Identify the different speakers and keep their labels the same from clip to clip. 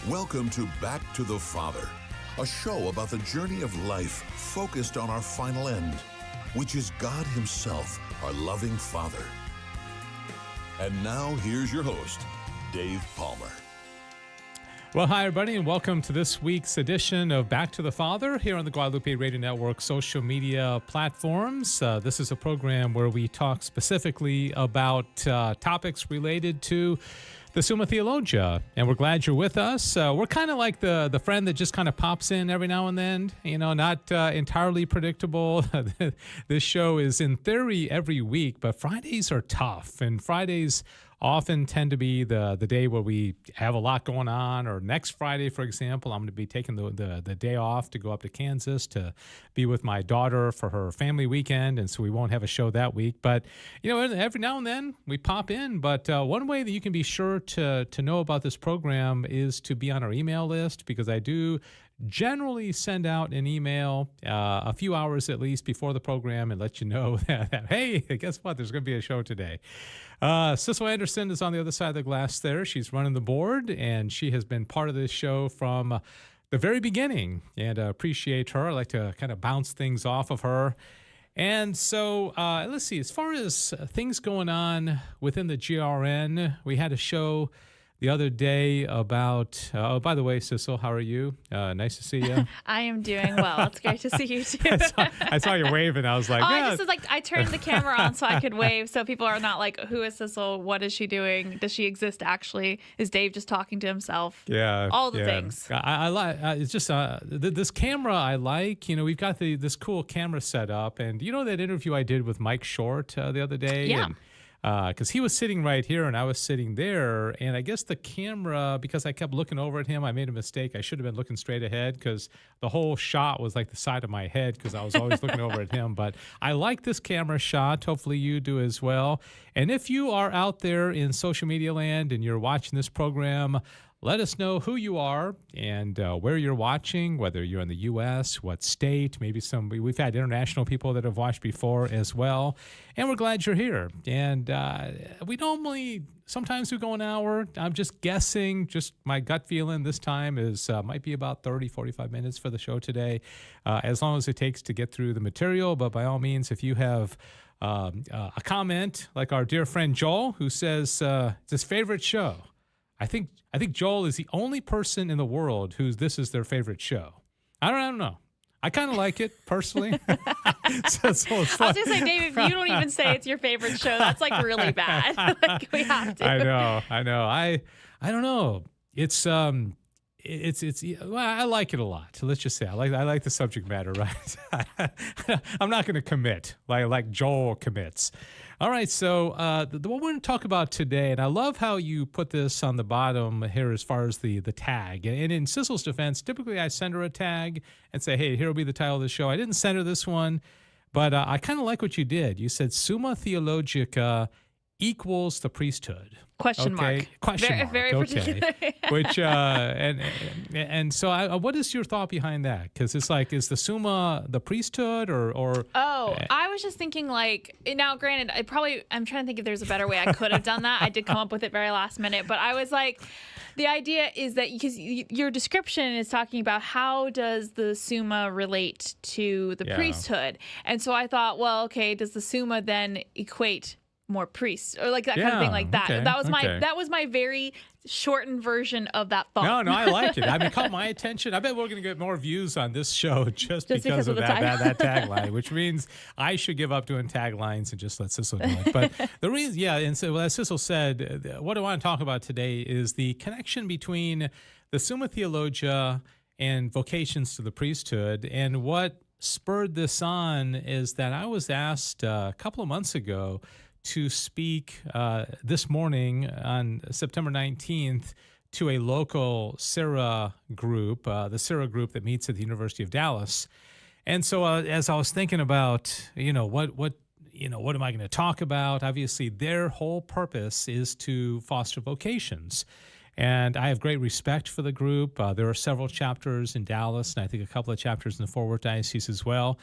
Speaker 1: Welcome to Back to the Father, a show about the journey of life focused on our final end, which is God Himself, our loving Father. And now, here's your host, Dave Palmer.
Speaker 2: Well, hi, everybody, and welcome to this week's edition of Back to the Father here on the Guadalupe Radio Network social media platforms. This is a program where we talk specifically about topics related to the Summa Theologica, and we're glad you're with us. We're kind of like the friend that just kind of pops in every now and then, not entirely predictable. This show is in theory every week, but Fridays are tough, and Fridays often tend to be the day where we have a lot going on. Or next Friday, for example, I'm going to be taking the day off to go up to Kansas to be with my daughter for her family weekend, and so we won't have a show that week. But, every now and then we pop in. But one way that you can be sure to know about this program is to be on our email list, because I do generally send out an email a few hours at least before the program and let you know that hey, guess what? There's going to be a show today. Sissel Anderson is on the other side of the glass there. She's running the board, and she has been part of this show from the very beginning, and appreciate her. I like to kind of bounce things off of her. And so let's see, as far as things going on within the GRN, we had a show the other day about, by the way, Sissel, how are you? Nice to see you.
Speaker 3: I am doing well. It's great to see you too.
Speaker 2: I saw you waving. I was like,
Speaker 3: I turned the camera on so I could wave, so people are not like, who is Sissel? What is she doing? Does she exist actually? Is Dave just talking to himself?
Speaker 2: Yeah.
Speaker 3: All the things.
Speaker 2: I like, it's just, this camera I like, we've got this cool camera set up, and that interview I did with Mike Short the other day?
Speaker 3: Yeah.
Speaker 2: Because he was sitting right here and I was sitting there, and I guess the camera, because I kept looking over at him, I made a mistake. I should have been looking straight ahead, because the whole shot was like the side of my head, because I was always looking over at him. But I like this camera shot. Hopefully you do as well. And if you are out there in social media land and you're watching this program, let us know who you are and where you're watching, whether you're in the U.S., what state, maybe we've had international people that have watched before as well. And we're glad you're here. And sometimes we go an hour. I'm just guessing, just my gut feeling this time is might be about 30, 45 minutes for the show today, as long as it takes to get through the material. But by all means, if you have a comment, like our dear friend Joel, who says it's his favorite show. I think Joel is the only person in the world this is their favorite show. I don't know. I kind of like it personally.
Speaker 3: I was going to say, Dave, if you don't even say it's your favorite show, that's like really bad. Like, we have to.
Speaker 2: I know. I don't know. It's well, I like it a lot. Let's just say I like the subject matter, right? I'm not going to commit like Joel commits. All right, so what we're going to talk about today, and I love how you put this on the bottom here as far as the tag. And in Sissel's defense, typically I send her a tag and say, hey, here will be the title of the show. I didn't send her this one, but I kind of like what you did. You said Summa Theologica equals the priesthood.
Speaker 3: Question mark. Very particular.
Speaker 2: Which and so what is your thought behind that? Because it's like, is the Summa the priesthood or?
Speaker 3: I was just thinking now. Granted, I'm trying to think if there's a better way I could have done that. I did come up with it very last minute, but I was like, the idea is that because your description is talking about how does the Summa relate to the priesthood, and so I thought, well, okay, does the Summa then equate more priests or like that kind of thing like that.
Speaker 2: Okay,
Speaker 3: that was my very shortened version of that thought.
Speaker 2: No, I like it. I mean, it caught my attention. I bet we're going to get more views on this show just because of that tagline, which means I should give up doing taglines and just let Sissel do it. But the reason, and so as Sissel said, what I want to talk about today is the connection between the Summa Theologia and vocations to the priesthood. And what spurred this on is that I was asked a couple of months ago to speak this morning on September 19th to a local Serra group, the Serra group that meets at the University of Dallas. And so as I was thinking about, what am I going to talk about? Obviously, their whole purpose is to foster vocations. And I have great respect for the group. There are several chapters in Dallas, and I think a couple of chapters in the Fort Worth Diocese as well.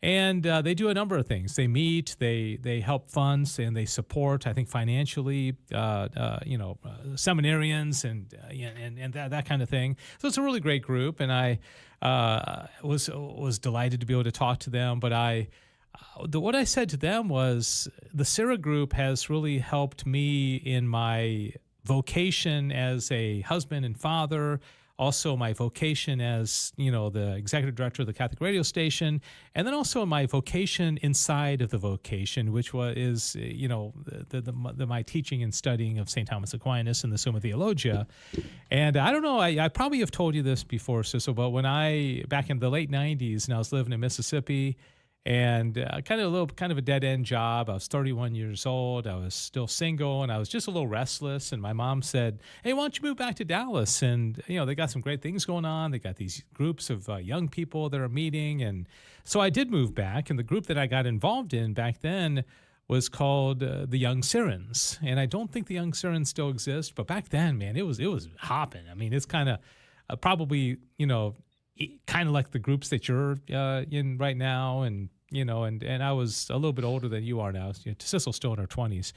Speaker 2: And they do a number of things. They meet, they help funds, and they support, I think, financially, seminarians and that kind of thing. So it's a really great group, and I was delighted to be able to talk to them. But what I said to them was, the Serra Group has really helped me in my vocation as a husband and father, also my vocation as, the executive director of the Catholic radio station, and then also my vocation inside of the vocation, which is my teaching and studying of St. Thomas Aquinas and the Summa Theologica. And I don't know, I probably have told you this before, Cecil, but back in the late 90s, and I was living in Mississippi, and kind of a dead-end job. I was 31 years old. I was still single, and I was just a little restless. And my mom said, "Hey, why don't you move back to Dallas?" And, they got some great things going on. They got these groups of young people that are meeting. And so I did move back. And the group that I got involved in back then was called the Young Sirens. And I don't think the Young Sirens still exist. But back then, man, it was hopping. I mean, it's kind of probably, kind of like the groups that you're in right now, and I was a little bit older than you are now. Cecil's still in her 20s.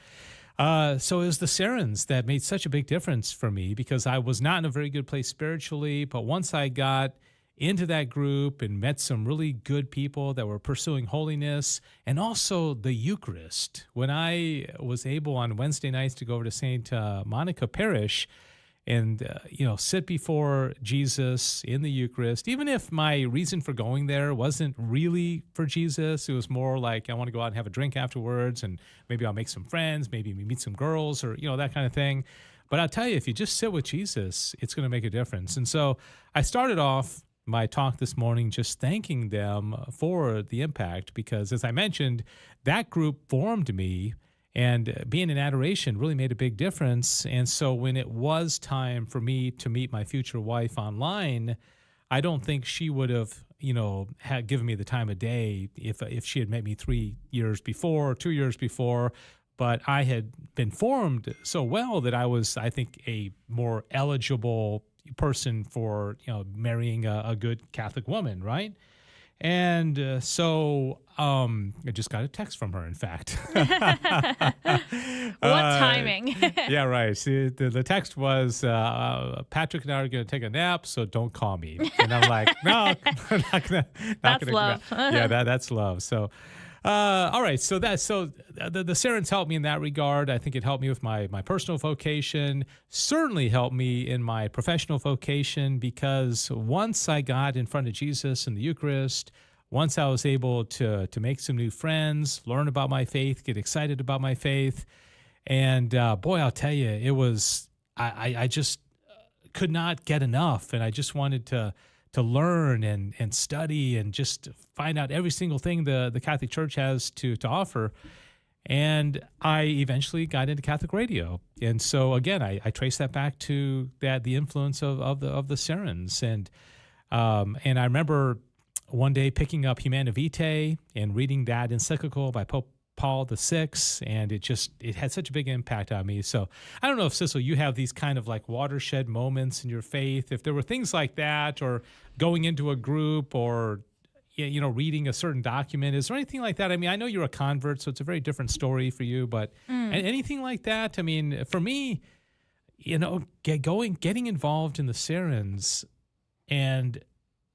Speaker 2: So it was the Sirens that made such a big difference for me, because I was not in a very good place spiritually. But once I got into that group and met some really good people that were pursuing holiness, and also the Eucharist, when I was able on Wednesday nights to go over to St. Monica Parish and, sit before Jesus in the Eucharist, even if my reason for going there wasn't really for Jesus, it was more like I want to go out and have a drink afterwards, and maybe I'll make some friends, maybe meet some girls, or, that kind of thing. But I'll tell you, if you just sit with Jesus, it's going to make a difference. And so I started off my talk this morning just thanking them for the impact, because, as I mentioned, that group formed me. And being in adoration really made a big difference. And so when it was time for me to meet my future wife online, I don't think she would have, had given me the time of day if she had met me 3 years before, 2 years before. But I had been formed so well that I was, I think, a more eligible person for, marrying a good Catholic woman, right? And so I just got a text from her, in fact.
Speaker 3: What timing?
Speaker 2: Yeah, right. See, the text was, Patrick and I are going to take a nap, so don't call me. And I'm like, no, I'm not going to.
Speaker 3: That's love.
Speaker 2: Yeah, that's love. So, all right. So the Sirens helped me in that regard. I think it helped me with my personal vocation, certainly helped me in my professional vocation, because once I got in front of Jesus in the Eucharist, once I was able to make some new friends, learn about my faith, get excited about my faith. And boy, I'll tell you, it was, I just could not get enough. And I just wanted to learn and study and just find out every single thing the Catholic Church has to offer. And I eventually got into Catholic radio. And so again, I trace that back to the influence of the Sirens. And I remember one day picking up Humana Vitae and reading that encyclical by Pope Paul VI, and it had such a big impact on me. So I don't know if, Cecil, you have these kind of like watershed moments in your faith, if there were things like that, or going into a group, or reading a certain document. Is there anything like that? I mean, I know you're a convert, so it's a very different story for you, but anything like that? I mean, for me, getting involved in the Sirens and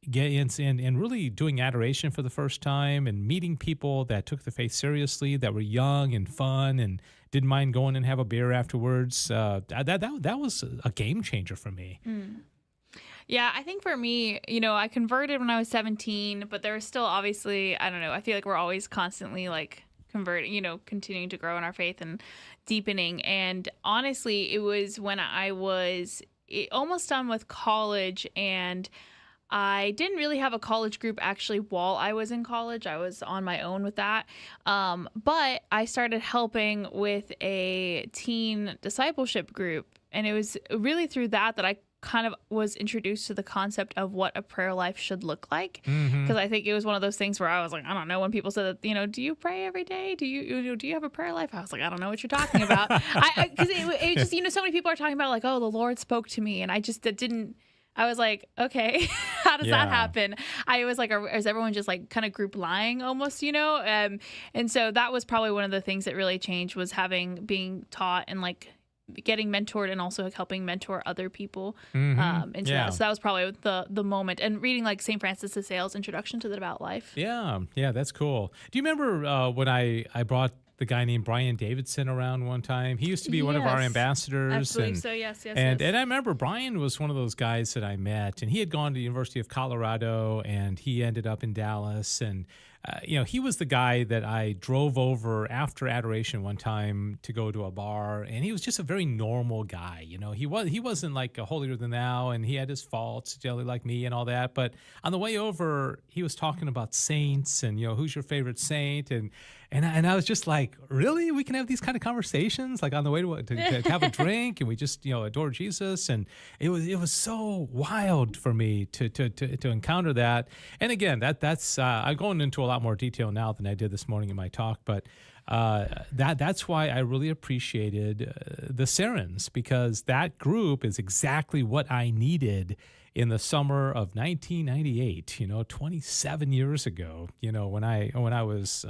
Speaker 2: really doing adoration for the first time, and meeting people that took the faith seriously, that were young and fun and didn't mind going and have a beer afterwards. That was a game changer for me.
Speaker 3: Yeah, I think for me, I converted when I was 17, but there was still obviously, I don't know, I feel like we're always constantly like converting, continuing to grow in our faith and deepening. And honestly, it was when I was almost done with college, and I didn't really have a college group actually while I was in college. I was on my own with that. But I started helping with a teen discipleship group. And it was really through that I kind of was introduced to the concept of what a prayer life should look like. Because I think it was one of those things where I was like, I don't know, when people said that, do you pray every day? Do you have a prayer life? I was like, I don't know what you're talking about. Because it just, so many people are talking about like, oh, the Lord spoke to me. And I just didn't I was like, okay, how does that
Speaker 2: Yeah.
Speaker 3: happen? I was like, is everyone just like kind of group lying almost, and so that was probably one of the things that really changed, was being taught and like getting mentored, and also like helping mentor other people into
Speaker 2: Yeah.
Speaker 3: that. So that was probably the moment, and reading like St. Francis de Sales Introduction to the Devout Life.
Speaker 2: Yeah, that's cool. Do you remember when I brought the guy named Brian Davidson around one time? He used to be one of our
Speaker 3: Yes,
Speaker 2: ambassadors.
Speaker 3: I believe so. Yes.
Speaker 2: And I remember Brian was one of those guys that I met, and he had gone to the University of Colorado, and he ended up in Dallas. And he was the guy that I drove over after adoration one time to go to a bar, and he was just a very normal guy. He wasn't like a holier than thou, and he had his faults, jelly like me, and all that. But on the way over, he was talking about saints, and who's your favorite saint, and I was just like, really? We can have these kind of conversations, like on the way to have a drink, and we just adore Jesus, and it was so wild for me to encounter that. And again, that's I'm going into a lot more detail now than I did this morning in my talk, but that's why I really appreciated the Serrans, because that group is exactly what I needed in the summer of 1998, 27 years ago, when I was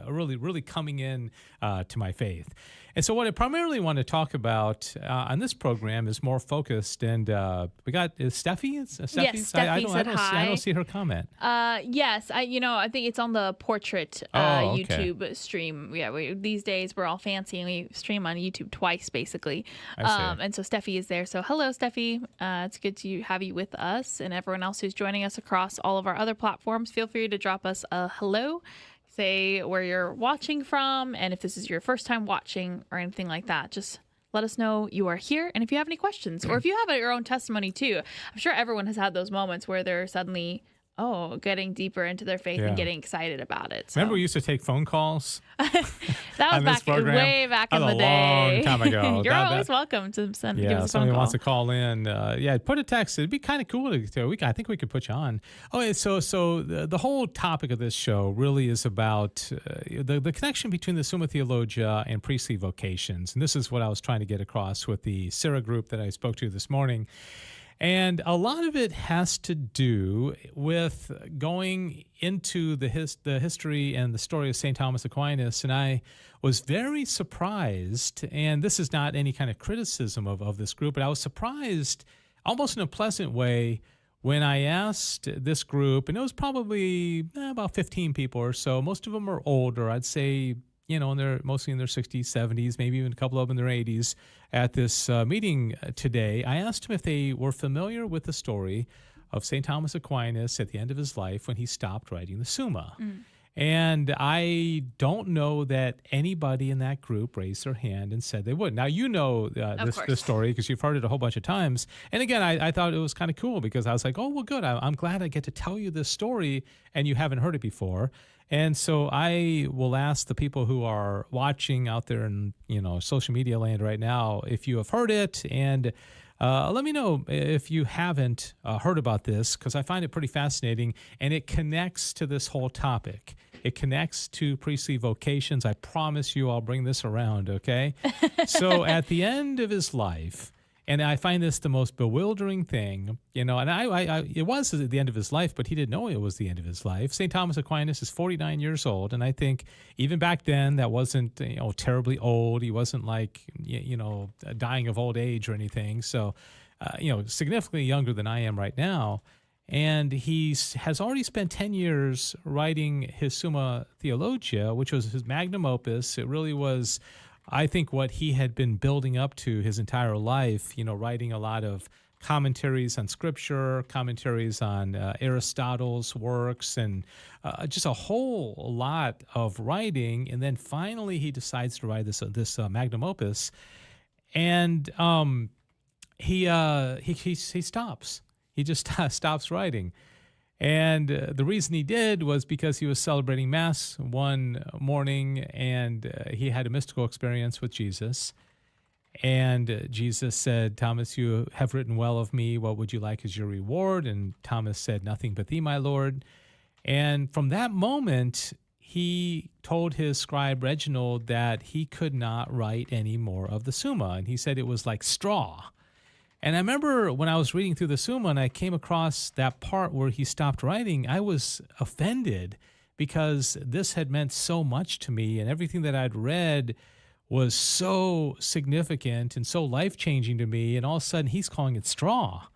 Speaker 2: really coming in to my faith. And so what I primarily want to talk about on this program is more focused, and we got Steffi.
Speaker 3: Yes, Steffi said hi.
Speaker 2: I don't see her comment.
Speaker 3: Yes, I think it's on the portrait
Speaker 2: Okay.
Speaker 3: YouTube stream. Yeah, these days we're all fancy and we stream on YouTube twice basically.
Speaker 2: I see.
Speaker 3: And so Steffi is there. So hello, Steffi. It's good to have you with us, and everyone else who's joining us across all of our other platforms. Feel free to drop us a hello. Say where you're watching from, and if this is your first time watching or anything like that, just let us know you are here. And if you have any questions, or if you have your own testimony too, I'm sure everyone has had those moments where they're suddenly getting deeper into their faith
Speaker 2: Yeah.
Speaker 3: and getting excited about it. So.
Speaker 2: Remember we used to take phone calls?
Speaker 3: That was
Speaker 2: way
Speaker 3: back in the
Speaker 2: a
Speaker 3: day.
Speaker 2: long time ago.
Speaker 3: You're always welcome to give us a phone
Speaker 2: somebody
Speaker 3: call.
Speaker 2: wants to call in. Put a text. It'd be kind of cool I think we could put you on. Okay, so the whole topic of this show really is about the connection between the Summa Theologia and priestly vocations. And this is what I was trying to get across with the Serra group that I spoke to this morning. And a lot of it has to do with going into the history and the story of St. Thomas Aquinas. And I was very surprised, and this is not any kind of criticism of this group, but I was surprised almost in a pleasant way when I asked this group, and it was probably about 15 people or so. Most of them are older. I'd say, mostly in their 60s, 70s, maybe even a couple of them in their 80s. At this meeting today, I asked them if they were familiar with the story of St. Thomas Aquinas at the end of his life when he stopped writing the Summa. And I don't know that anybody in that group raised their hand and said they would. Now, this story because you've heard it a whole bunch of times. And again, I thought it was kind of cool because I was like, oh, well, good. I'm glad I get to tell you this story and you haven't heard it before. And so I will ask the people who are watching out there in social media land right now if you have heard it, and let me know if you haven't heard about this, because I find it pretty fascinating, and it connects to this whole topic. It connects to priestly vocations. I promise you I'll bring this around, okay? So at the end of his life, and I find this the most bewildering thing, and it was at the end of his life, but he didn't know it was the end of his life. St. Thomas Aquinas is 49 years old, and I think even back then that wasn't, terribly old. He wasn't like, dying of old age or anything. So, significantly younger than I am right now. And he has already spent 10 years writing his Summa Theologia, which was his magnum opus. It really was, I think, what he had been building up to his entire life, writing a lot of commentaries on Scripture, commentaries on Aristotle's works, and just a whole lot of writing. And then finally he decides to write this magnum opus, and he stops. He just stops writing. And the reason he did was because he was celebrating Mass one morning, and he had a mystical experience with Jesus. And Jesus said, Thomas, you have written well of me. What would you like as your reward? And Thomas said, nothing but thee, my Lord. And from that moment, he told his scribe Reginald that he could not write any more of the Summa. And he said it was like straw. And I remember when I was reading through the Summa and I came across that part where he stopped writing, I was offended because this had meant so much to me, and everything that I'd read was so significant and so life-changing to me, and all of a sudden he's calling it straw.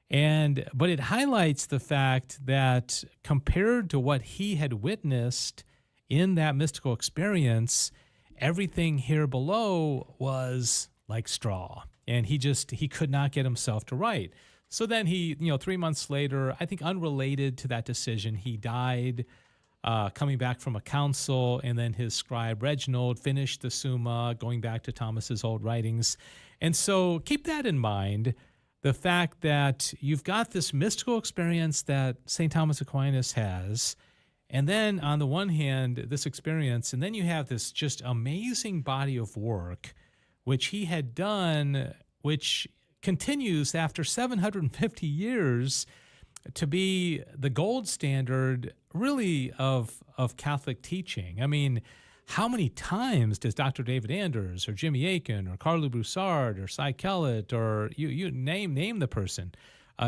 Speaker 2: But it highlights the fact that compared to what he had witnessed in that mystical experience, everything here below was like straw. And he could not get himself to write. So then he, 3 months later, I think unrelated to that decision, he died coming back from a council, and then his scribe Reginald finished the Summa, going back to Thomas's old writings. And so keep that in mind, the fact that you've got this mystical experience that St. Thomas Aquinas has, and then on the one hand, this experience, and then you have this just amazing body of work which he had done, which continues after 750 years to be the gold standard, really, of Catholic teaching. I mean, how many times does Dr. David Anders or Jimmy Akin or Carlo Broussard or Cy Kellett or you name the person,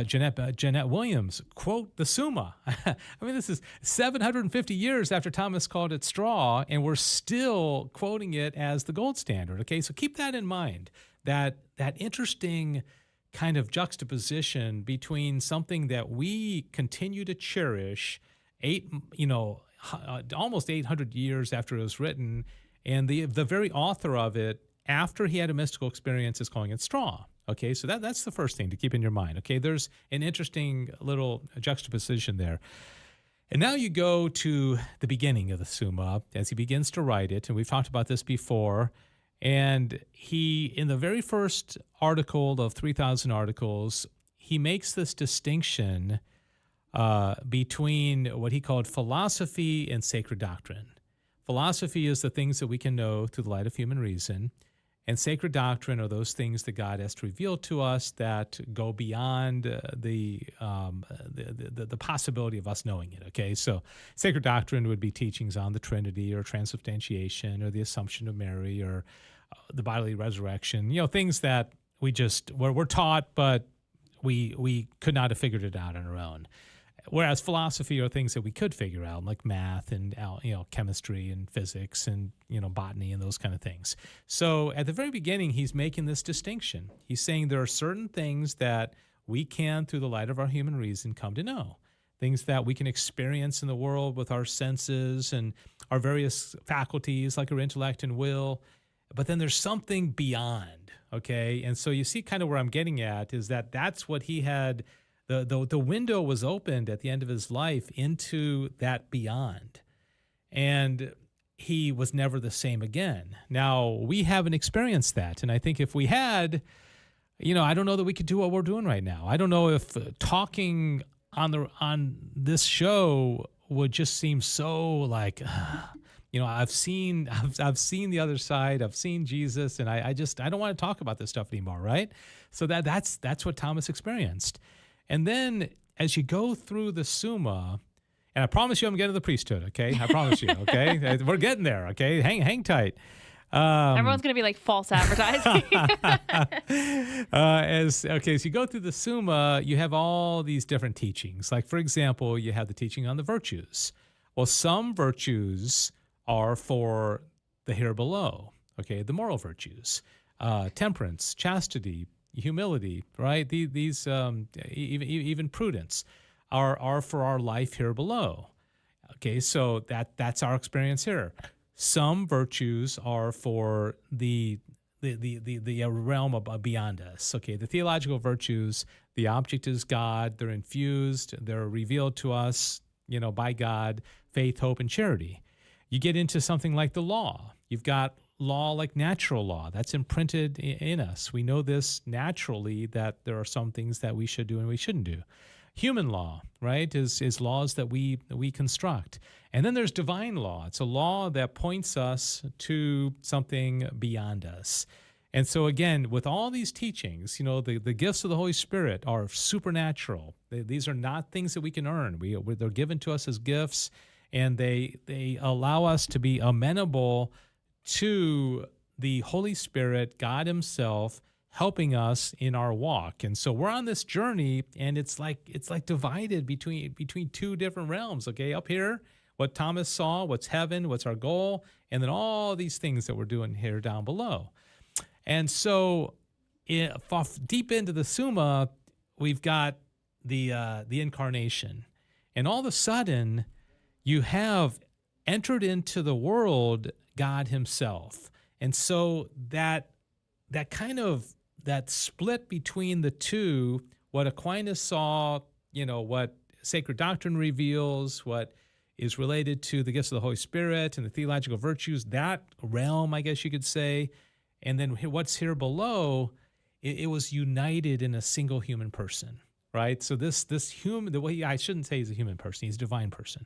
Speaker 2: Jeanette Williams, quote the Summa? I mean, this is 750 years after Thomas called it straw, and we're still quoting it as the gold standard. Okay, so keep that in mind, that interesting kind of juxtaposition between something that we continue to cherish, almost 800 years after it was written, and the very author of it, after he had a mystical experience, is calling it straw. Okay, so that's the first thing to keep in your mind. Okay, there's an interesting little juxtaposition there. And now you go to the beginning of the Summa as he begins to write it, and we've talked about this before. And he, in the very first article of 3,000 articles, he makes this distinction between what he called philosophy and sacred doctrine. Philosophy is the things that we can know through the light of human reason, and sacred doctrine are those things that God has to reveal to us that go beyond the possibility of us knowing it. Okay, so sacred doctrine would be teachings on the Trinity or transubstantiation or the Assumption of Mary or the bodily resurrection. Things that we're taught, but we could not have figured it out on our own. Whereas philosophy are things that we could figure out, like math and chemistry and physics and botany and those kind of things. So at the very beginning, he's making this distinction. He's saying there are certain things that we can, through the light of our human reason, come to know. Things that we can experience in the world with our senses and our various faculties, like our intellect and will. But then there's something beyond. Okay, and so you see kind of where I'm getting at is that that's what he had. The window was opened at the end of his life into that beyond, and he was never the same again. Now, we haven't experienced that, and I think if we had, I don't know that we could do what we're doing right now. I don't know if talking on this show would just seem so like, I've seen the other side, I've seen Jesus, and I don't want to talk about this stuff anymore, right? So that's what Thomas experienced. And then as you go through the Summa, and I promise you I'm getting to the priesthood, okay? I promise you, okay? We're getting there, okay? Hang tight.
Speaker 3: Everyone's going to be like false advertising.
Speaker 2: As you go through the Summa, you have all these different teachings. Like, for example, you have the teaching on the virtues. Well, some virtues are for the here below, okay? The moral virtues, temperance, chastity, humility, right? These even prudence are for our life here below. Okay, so that's our experience here. Some virtues are for the realm of beyond us. Okay, the theological virtues, the object is God. They're infused. They're revealed to us, by God, faith, hope, and charity. You get into something like the law. You've got law like natural law. That's imprinted in us. We know this naturally, that there are some things that we should do and we shouldn't do. Human law, right, is laws that we construct. And then there's divine law. It's a law that points us to something beyond us. And so again, with all these teachings, the gifts of the Holy Spirit are supernatural. These are not things that we can earn. They're given to us as gifts, and they allow us to be amenable to the Holy Spirit, God himself, helping us in our walk. And so we're on this journey, and it's like divided between two different realms. Okay, up here, what Thomas saw, what's heaven, what's our goal, and then all these things that we're doing here down below. And so deep into the Summa, we've got the incarnation. And all of a sudden, you have entered into the world God himself. And so that split between the two, what Aquinas saw, what sacred doctrine reveals, what is related to the gifts of the Holy Spirit and the theological virtues, that realm, I guess you could say, and then what's here below, it was united in a single human person, right? So this human, the way I shouldn't say he's a human person, he's a divine person.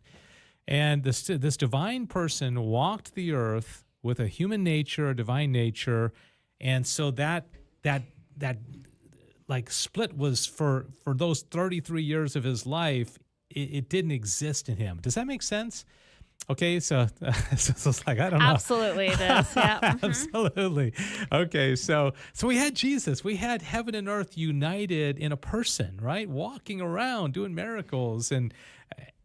Speaker 2: And this divine person walked the earth with a human nature, a divine nature, and so that like split was for those 33 years of his life, it didn't exist in him. Does that make sense? Okay, so it's like, I don't know.
Speaker 3: Absolutely, it is. Yeah. Mm-hmm.
Speaker 2: Absolutely. Okay, so we had Jesus. We had heaven and earth united in a person, right? Walking around, doing miracles, and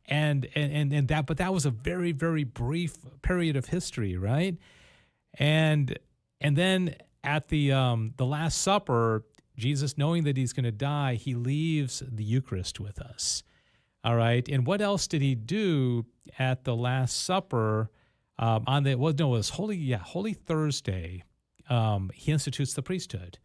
Speaker 2: that. But that was a very, very brief period of history, right? And then at the Last Supper, Jesus, knowing that he's going to die, he leaves the Eucharist with us. All right. And what else did he do at the Last Supper? It was Holy Thursday. He institutes the priesthood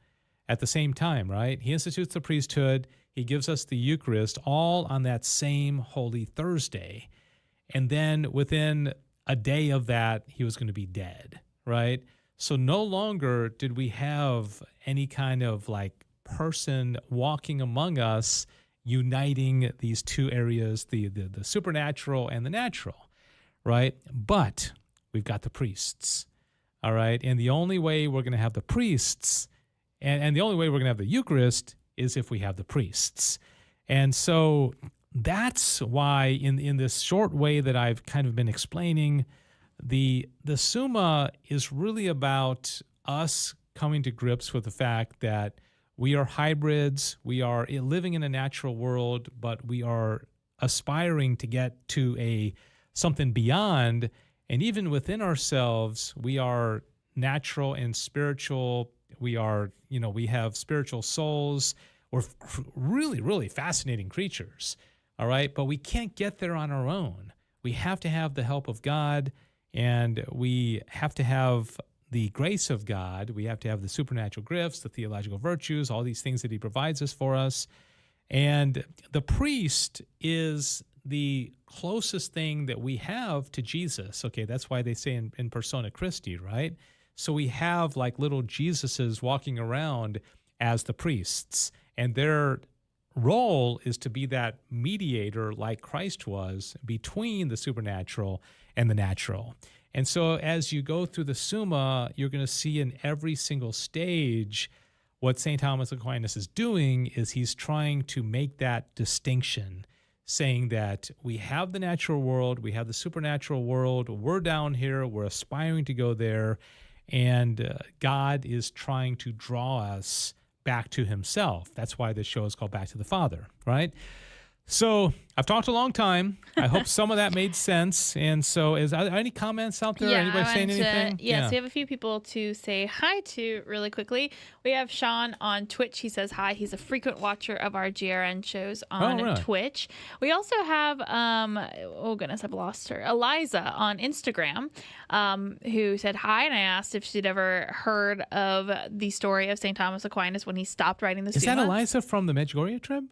Speaker 2: at the same time, right? He institutes the priesthood. He gives us the Eucharist all on that same Holy Thursday. And then within a day of that, he was going to be dead, right? So no longer did we have any kind of like person walking among us, uniting these two areas, the supernatural and the natural, right? But we've got the priests, all right? And the only way we're going to have the priests, and the only way we're going to have the Eucharist is if we have the priests. And so that's why in this short way that I've kind of been explaining, the Summa is really about us coming to grips with the fact that we are hybrids, we are living in a natural world, but we are aspiring to get to something beyond, and even within ourselves, we are natural and spiritual. We are, we have spiritual souls. We're really, really fascinating creatures, all right? But we can't get there on our own. We have to have the help of God, and we have to have the grace of God. We have to have the supernatural gifts, the theological virtues, all these things that he provides us for us. And the priest is the closest thing that we have to Jesus. Okay, that's why they say in persona Christi, right? So we have like little Jesuses walking around as the priests, and their role is to be that mediator like Christ was between the supernatural and the natural. And so as you go through the Summa, you're going to see in every single stage what St. Thomas Aquinas is doing is he's trying to make that distinction, saying that we have the natural world, we have the supernatural world, we're down here, we're aspiring to go there, and God is trying to draw us back to himself. That's why this show is called Back to the Father, right? So I've talked a long time. I hope some of that made sense. And so are there any comments out there?
Speaker 3: Yeah,
Speaker 2: anybody saying anything?
Speaker 3: Yes, we have a few people to say hi to really quickly. We have Sean on Twitch. He says hi. He's a frequent watcher of our GRN shows on Twitch. We also have, oh goodness, I've lost her, Eliza on Instagram, who said hi. And I asked if she'd ever heard of the story of St. Thomas Aquinas when he stopped writing the Summa.
Speaker 2: Is that Eliza from the Medjugorje trip?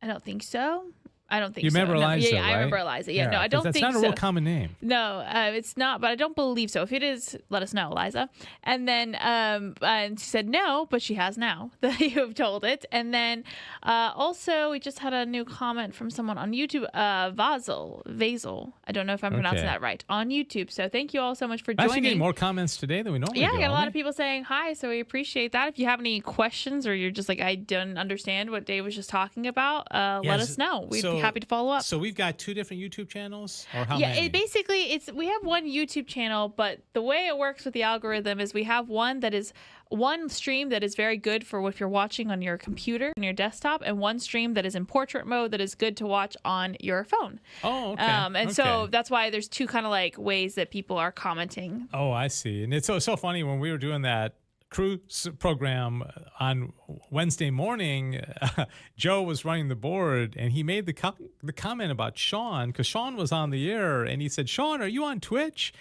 Speaker 3: I don't think so. I don't think
Speaker 2: you
Speaker 3: so.
Speaker 2: remember Eliza,
Speaker 3: Yeah,
Speaker 2: right?
Speaker 3: I remember Eliza. Yeah, no, I don't think so.
Speaker 2: That's not a real common name.
Speaker 3: No, it's not, but I don't believe so. If it is, let us know, Eliza. And then and she said no, but she has now that you have told it. And then also, we just had a new comment from someone on YouTube, Vazel. I don't know if I'm pronouncing that right, on YouTube. So thank you all so much for joining.
Speaker 2: Actually getting more comments today than we normally do.
Speaker 3: Yeah, I got a lot of people saying hi, so we appreciate that. If you have any questions or you're just like, I didn't understand what Dave was just talking about, let us know. We'd be happy to follow up.
Speaker 2: So we've got 2 different YouTube channels, or how
Speaker 3: Yeah,
Speaker 2: many?
Speaker 3: we have one YouTube channel, but the way it works with the algorithm is we have one stream that is very good for if you're watching on your computer, on your desktop, and one stream that is in portrait mode that is good to watch on your phone.
Speaker 2: Oh, okay.
Speaker 3: So that's why there's 2 kind of like ways that people are commenting.
Speaker 2: Oh, I see. And it's so funny when we were doing that cruise program on Wednesday morning, Joe was running the board, and he made the comment about Sean, because Sean was on the air, and he said, "Sean, are you on Twitch?"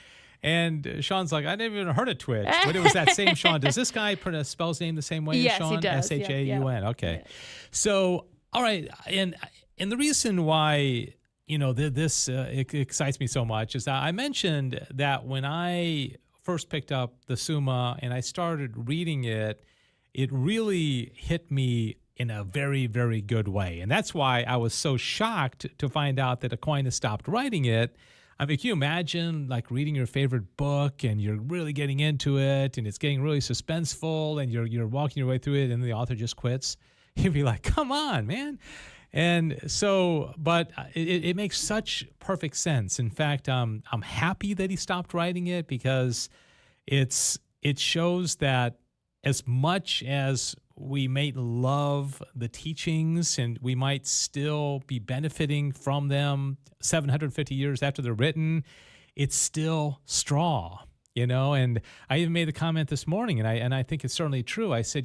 Speaker 2: And Sean's like, "I never even heard of Twitch," but it was that same Sean. Does this guy spell his name the same way
Speaker 3: Yes,
Speaker 2: as Sean?
Speaker 3: he does.
Speaker 2: Shaun.
Speaker 3: Yeah.
Speaker 2: Okay. So, all right, and the reason why this excites me so much is that I mentioned that when I first picked up the Summa and I started reading it, it really hit me in a very, very good way. And that's why I was so shocked to find out that Aquinas stopped writing it. I mean, can you imagine like reading your favorite book and you're really getting into it and it's getting really suspenseful and you're walking your way through it and the author just quits? You'd be like, come on, man. And so, but it makes such perfect sense. In fact, I'm happy that he stopped writing it, because it shows that as much as we may love the teachings and we might still be benefiting from them 750 years after they're written, it's still straw, And I even made the comment this morning, and I think it's certainly true. I said,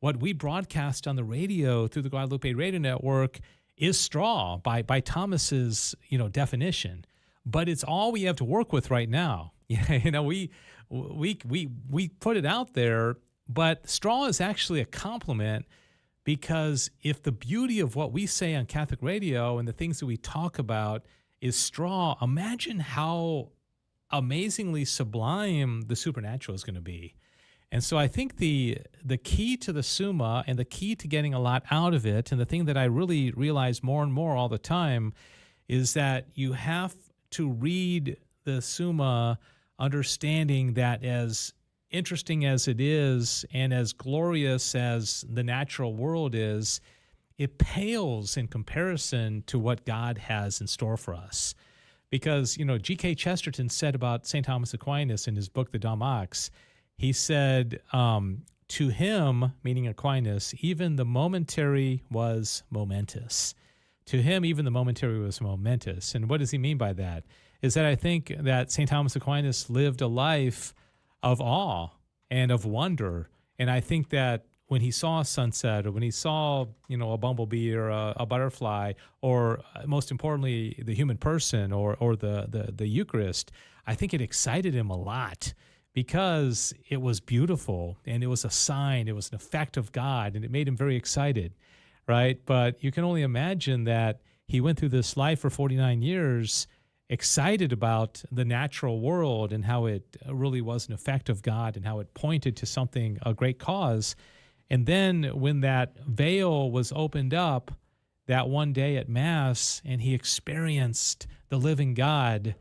Speaker 2: what we broadcast on the radio through the Guadalupe Radio Network is straw by Thomas's, definition, but it's all we have to work with right now. We put it out there, but straw is actually a compliment, because if the beauty of what we say on Catholic radio and the things that we talk about is straw, imagine how amazingly sublime the supernatural is going to be. And so I think the key to the Summa and the key to getting a lot out of it, and the thing that I really realize more and more all the time, is that you have to read the Summa understanding that as interesting as it is and as glorious as the natural world is, it pales in comparison to what God has in store for us. Because, G.K. Chesterton said about St. Thomas Aquinas in his book, The Damax, he said, to him, meaning Aquinas, even the momentary was momentous. To him, even the momentary was momentous. And what does he mean by that? Is that I think that St. Thomas Aquinas lived a life of awe and of wonder. And I think that when he saw a sunset, or when he saw, a bumblebee or a butterfly, or most importantly, the human person or the Eucharist, I think it excited him a lot, because it was beautiful and it was a sign, it was an effect of God, and it made him very excited, right? But you can only imagine that he went through this life for 49 years excited about the natural world and how it really was an effect of God and how it pointed to something, a great cause. And then when that veil was opened up that one day at Mass and he experienced the living God,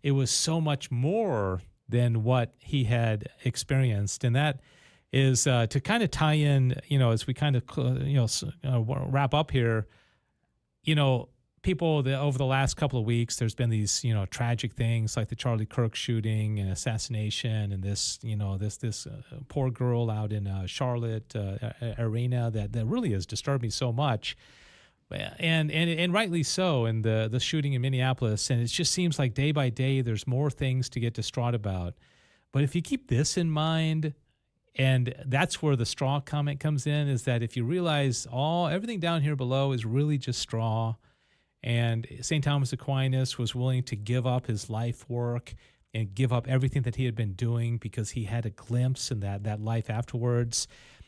Speaker 2: it was so much more than what he had experienced. And that is to kind of tie in, as we kind of, wrap up here, people over the last couple of weeks, there's been these, tragic things like the Charlie Kirk shooting and assassination, and this, this poor girl out in Charlotte arena that really has disturbed me so much. And rightly so, and the shooting in Minneapolis. And it just seems like day by day there's more things to get distraught about. But if you keep this in mind, and that's where the straw comment comes in, is that if you realize everything down here below is really just straw, and St. Thomas Aquinas was willing to give up his life work and give up everything that he had been doing because he had a glimpse in that life afterwards,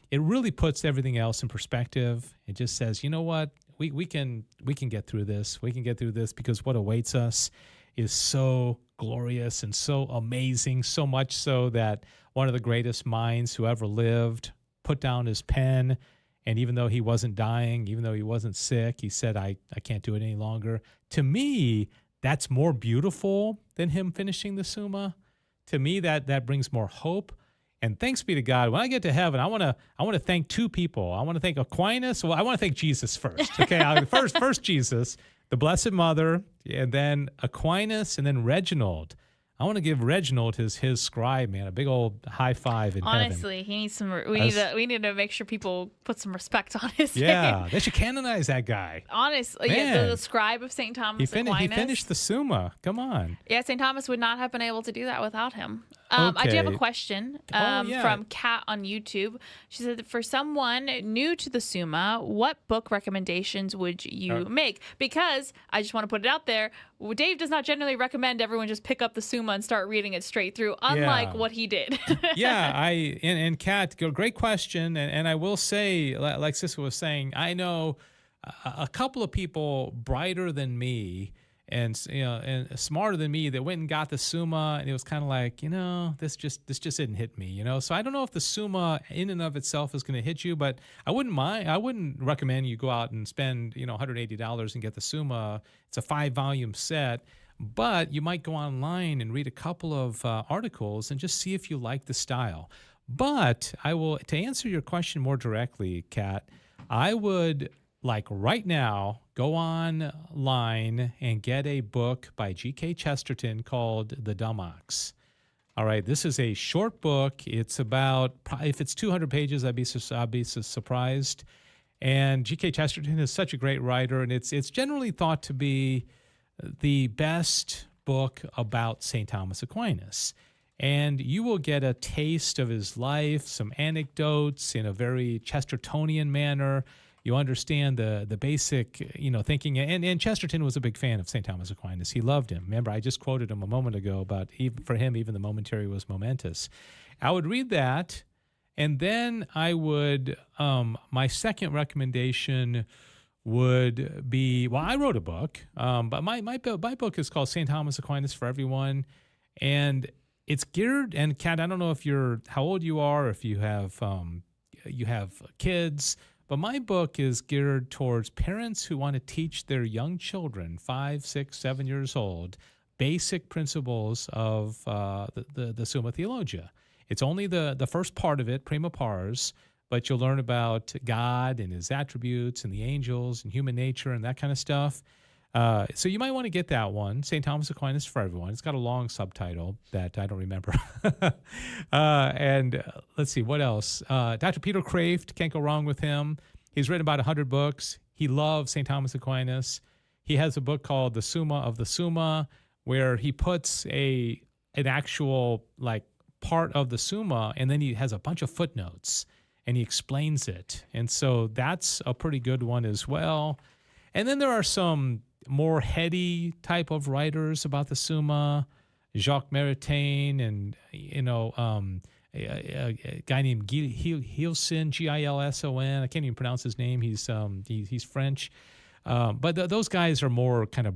Speaker 2: it really puts everything else in perspective. It just says, you know what? We can get through this. We can get through this because what awaits us is so glorious and so amazing, so much so that one of the greatest minds who ever lived put down his pen, and even though he wasn't dying, even though he wasn't sick, he said, I can't do it any longer. To me, that's more beautiful than him finishing the Summa. To me, that brings more hope. And thanks be to God, when I get to heaven, I want to thank two people. I want to thank Aquinas. Well, I want to thank Jesus first. Okay, first Jesus, the Blessed Mother, and then Aquinas, and then Reginald. I want to give Reginald his scribe, man, a big old high five in heaven.
Speaker 3: Honestly, he needs some. We need to make sure people put some respect on his
Speaker 2: Yeah,
Speaker 3: name.
Speaker 2: they should canonize that guy.
Speaker 3: Honestly,
Speaker 2: Man.
Speaker 3: the scribe of St. Thomas
Speaker 2: He
Speaker 3: Aquinas.
Speaker 2: finished the Summa. Come on.
Speaker 3: Yeah, St. Thomas would not have been able to do that without him. I do have a
Speaker 2: Okay.
Speaker 3: question
Speaker 2: Yeah.
Speaker 3: from Kat on YouTube. She said, for someone new to the Summa, what book recommendations would you make? Because I just want to put it out there, Dave does not generally recommend everyone just pick up the Summa and start reading it straight through, unlike what he did.
Speaker 2: Yeah, and Kat, great question, and I will say, like Sissy was saying, I know a couple of people brighter than me, and and smarter than me that went and got the Summa, and it was kind of like, this just didn't hit me, So I don't know if the Summa in and of itself is going to hit you, but I wouldn't recommend you go out and spend $180 and get the Summa. It's a 5-volume set. But you might go online and read a couple of articles and just see if you like the style. But to answer your question more directly, Kat, I would, like right now, go online and get a book by G.K. Chesterton called The Dumb Ox. All right, this is a short book. It's about, if it's 200 pages, I'd be surprised. And G.K. Chesterton is such a great writer, and it's generally thought to be the best book about St. Thomas Aquinas. And you will get a taste of his life, some anecdotes in a very Chestertonian manner. You understand the basic, thinking. And Chesterton was a big fan of St. Thomas Aquinas. He loved him. Remember, I just quoted him a moment ago about for him, even the momentary was momentous. I would read that, and then I would, my second recommendation would be, well, I wrote a book, but my book is called St. Thomas Aquinas for Everyone, and it's geared, and Kat, I don't know how old you are, if you have kids, but my book is geared towards parents who want to teach their young children, 5, 6, 7 years old, basic principles of the Summa Theologica. It's only the first part of it, prima pars, but you'll learn about God and his attributes and the angels and human nature and that kind of stuff. So you might want to get that one, St. Thomas Aquinas for Everyone. It's got a long subtitle that I don't remember. And let's see, what else? Dr. Peter Kraft, can't go wrong with him. He's written about 100 books. He loves St. Thomas Aquinas. He has a book called The Summa of the Summa, where he puts an actual part of the Summa, and then he has a bunch of footnotes, and he explains it. And so that's a pretty good one as well. And then there are some more heady type of writers about the Summa, Jacques Maritain, and a guy named Gilson, Gilson. I can't even pronounce his name. He's French, but those guys are more kind of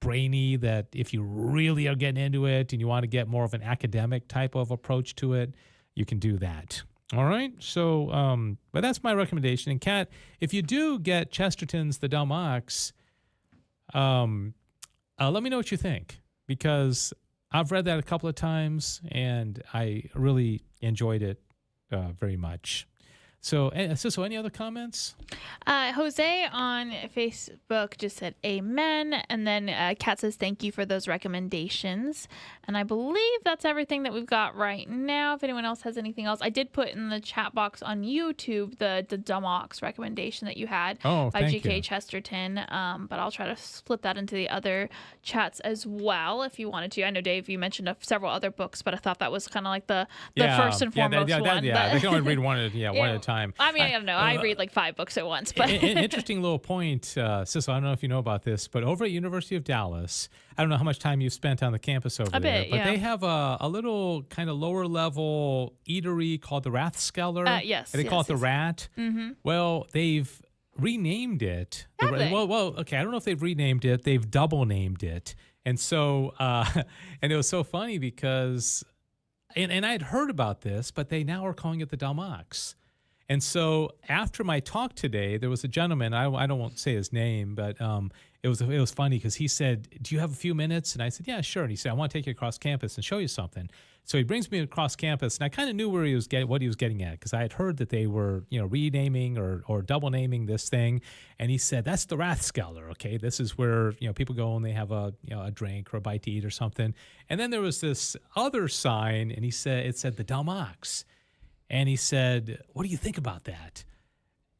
Speaker 2: brainy. That if you really are getting into it and you want to get more of an academic type of approach to it, you can do that. All right. So, but that's my recommendation. And Kat, if you do get Chesterton's The Dumb Ox, let me know what you think, because I've read that a couple of times and I really enjoyed it very much. So any other comments?
Speaker 3: Jose on Facebook just said amen. And then Kat says thank you for those recommendations. And I believe that's everything that we've got right now. If anyone else has anything else, I did put in the chat box on YouTube the Dumb Ox recommendation that you had by G.K. Chesterton. But I'll try to split that into the other chats as well if you wanted to. I know, Dave, you mentioned several other books, but I thought that was kind of like the first and foremost one.
Speaker 2: Yeah, they can only read one at a time.
Speaker 3: I mean, I don't know. I read like 5 books at once. But
Speaker 2: an interesting little point, Sissel, I don't know if you know about this, but over at University of Dallas, I don't know how much time you've spent on the campus over there, but they have a little kind of lower level eatery called the Rathskeller.
Speaker 3: Yes.
Speaker 2: And they call it the Rat. Mm-hmm. Well, they've renamed it. Well, okay. I don't know if they've renamed it. They've double named it. And so, and it was so funny because, and I'd heard about this, but they now are calling it the Dumb Ox. And so after my talk today, there was a gentleman, I don't want to say his name, but it was funny because he said, "Do you have a few minutes?" And I said, "Yeah, sure." And he said, "I want to take you across campus and show you something." So he brings me across campus, and I kind of knew what he was getting at, because I had heard that they were, renaming or double naming this thing. And he said, "That's the Rathskeller. Okay, this is where people go and they have a drink or a bite to eat or something." And then there was this other sign, and it said the Dumb Ox. And he said, "What do you think about that?"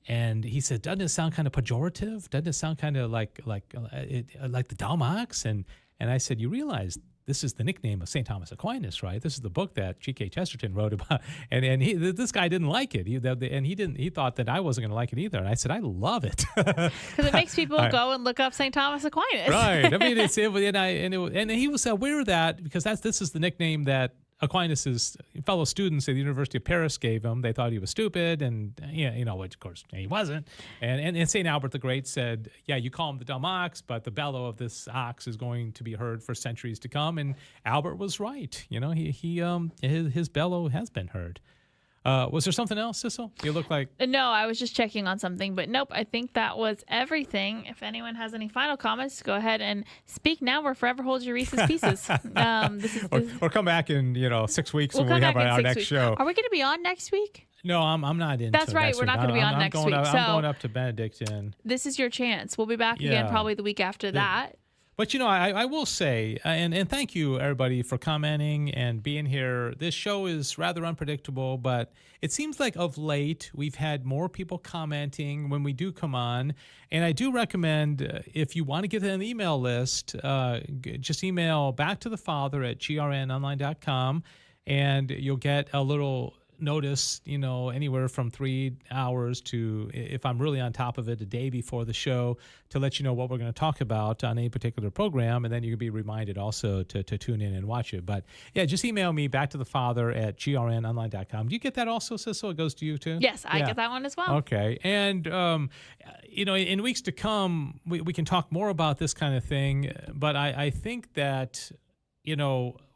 Speaker 2: And he said, "Doesn't it sound kind of pejorative? Doesn't it sound kind of like the dumb ox?" And I said, "You realize this is the nickname of St. Thomas Aquinas, right? This is the book that G.K. Chesterton wrote about." And this guy didn't like it. He thought that I wasn't going to like it either. And I said, "I love it."
Speaker 3: Because it makes people go and look up St. Thomas Aquinas.
Speaker 2: Right. I mean, and he was aware of that, because this is the nickname that Aquinas' fellow students at the University of Paris gave him. They thought he was stupid, and which of course he wasn't. And St. Albert the Great said, "Yeah, you call him the dumb ox, but the bellow of this ox is going to be heard for centuries to come." And Albert was right. His bellow has been heard. Was there something else, Sissel? You look like...
Speaker 3: No, I was just checking on something, but nope, I think that was everything. If anyone has any final comments, go ahead and speak now or forever hold your Reese's Pieces.
Speaker 2: Or come back in 6 weeks when we have our next show.
Speaker 3: Are we going to be on next week?
Speaker 2: No, I'm not in.
Speaker 3: That's right, we're not going to be on next week.
Speaker 2: I'm going up to Benedictine.
Speaker 3: This is your chance. We'll be back again probably the week after that.
Speaker 2: But, I will say, and thank you, everybody, for commenting and being here. This show is rather unpredictable, but it seems like of late we've had more people commenting when we do come on. And I do recommend, if you want to get an email list, just email backtothefather@grnonline.com, and you'll get a little notice, anywhere from 3 hours to, if I'm really on top of it, a day before the show, to let you know what we're going to talk about on any particular program. And then you can be reminded also to tune in and watch it. But yeah, just email me backtothefather@grnonline.com. Do you get that also, Sissel? It goes to you too?
Speaker 3: Yes, I get that one as well.
Speaker 2: Okay. And, in weeks to come, we can talk more about this kind of thing. But I think that,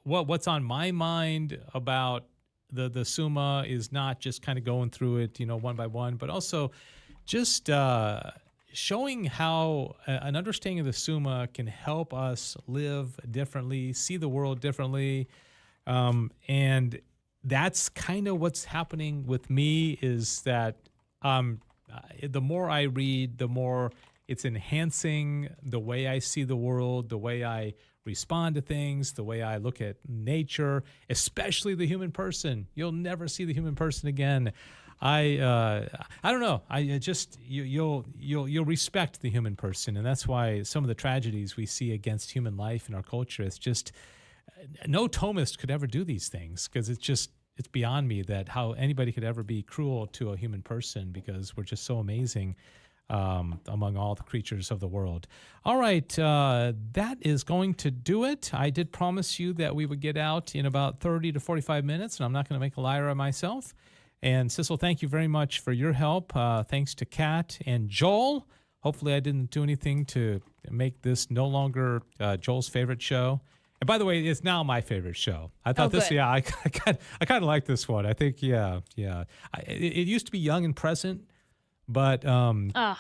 Speaker 2: what's on my mind about the Summa is not just kind of going through it, one by one, but also just showing how an understanding of the Summa can help us live differently, see the world differently. And that's kind of what's happening with me, is that the more I read, the more it's enhancing the way I see the world, the way I respond to things, the way I look at nature, especially the human person. You'll never see the human person again. I don't know. You'll respect the human person, and that's why some of the tragedies we see against human life in our culture, it's just no Thomist could ever do these things, because it's beyond me that how anybody could ever be cruel to a human person, because we're just so amazing among all the creatures of the world. All right, that is going to do it. I did promise you that we would get out in about 30 to 45 minutes, and I'm not going to make a liar of myself. And Sissel, thank you very much for your help. Thanks to Kat and Joel. Hopefully I didn't do anything to make this no longer Joel's favorite show. And by the way, it's now my favorite show. I thought I kind of like this one. I think, yeah. It used to be Young and Present. But
Speaker 3: man, I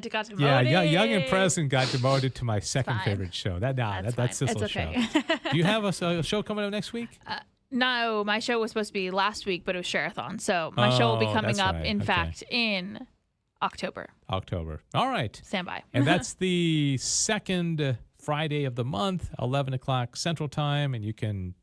Speaker 3: got demoted.
Speaker 2: Yeah, Young and Present got demoted to my second favorite show. That's Sissel's
Speaker 3: okay.
Speaker 2: show. Do you have a show coming up next week?
Speaker 3: No, my show was supposed to be last week, but it was Share-a-thon. So my show will be coming up, in fact, in October.
Speaker 2: All right.
Speaker 3: Stand by.
Speaker 2: And that's the second Friday of the month, 11 o'clock Central Time, and you can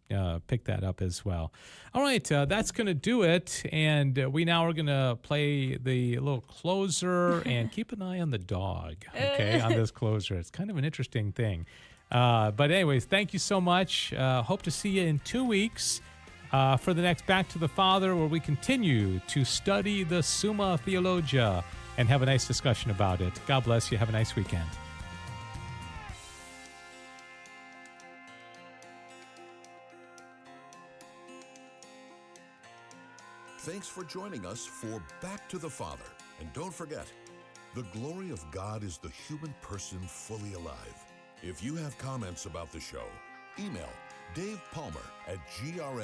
Speaker 2: pick that up as well. All right, that's going to do it, and we now are going to play the little closer and keep an eye on the dog, okay, on this closer. It's kind of an interesting thing. But anyways, thank you so much. Hope to see you in 2 weeks for the next Back to the Father, where we continue to study the Summa Theologica and have a nice discussion about it. God bless you. Have a nice weekend.
Speaker 1: Thanks for joining us for Back to the Father. And don't forget, the glory of God is the human person fully alive. If you have comments about the show, email Dave Palmer at grn